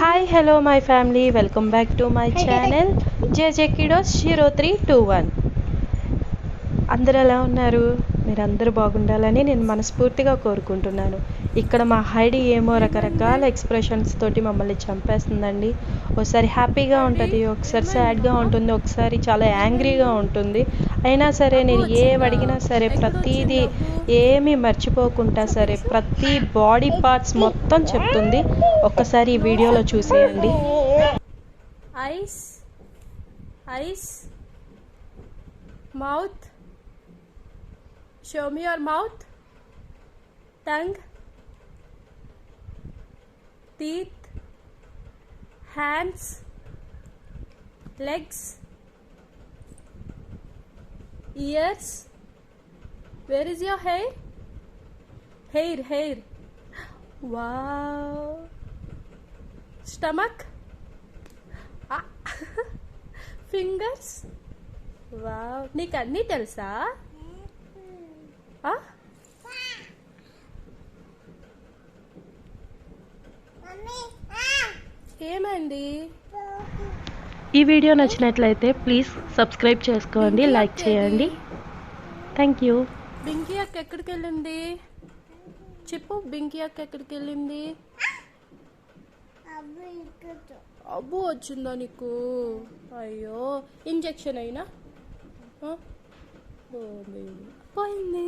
Hi, hello, my family. Welcome back to my channel JJ Kiddos 0321. అందరూ ఎలా ఉన్నారు? మీరందరూ బాగుండాలని నేను మనస్ఫూర్తిగా కోరుకుంటున్నాను. ఇక్కడ మా హైడీ ఏమో రకరకాల ఎక్స్ప్రెషన్స్ తోటి మమ్మల్ని చంపేస్తుందండి. ఒకసారి హ్యాపీగా ఉంటుంది, ఒకసారి సాడ్గా ఉంటుంది, ఒకసారి చాలా యాంగ్రీగా ఉంటుంది. అయినా సరే నేను అడిగినా సరే ప్రతిదీ ఏమీ మర్చిపోకుండా సరే ప్రతి బాడీ పార్ట్స్ మొత్తం చెప్తుంది. ఒక్కసారి ఈ వీడియోలో చూసేయండి. Ice ice mouth, show me your mouth, tongue, teeth, hands, legs, ears. Where is your hair? Hair. Wow. Stomach. Fingers. Wow. నీకు అన్నీ తెలుసా? ఏమండి? ఈ వీడియో నచ్చినట్లయితే ప్లీజ్ సబ్స్క్రైబ్ చేసుకోండి, లైక్ చేయండి. Thank you. బింకీ అక్క ఎక్కడికి వెళ్ళింది చెప్పు. బింకీ అక్క ఎక్కడికి వెళ్ళింది? అబ్బు వచ్చిందా నీకు? అయ్యో, ఇంజెక్షన్ అయినా పోయింది.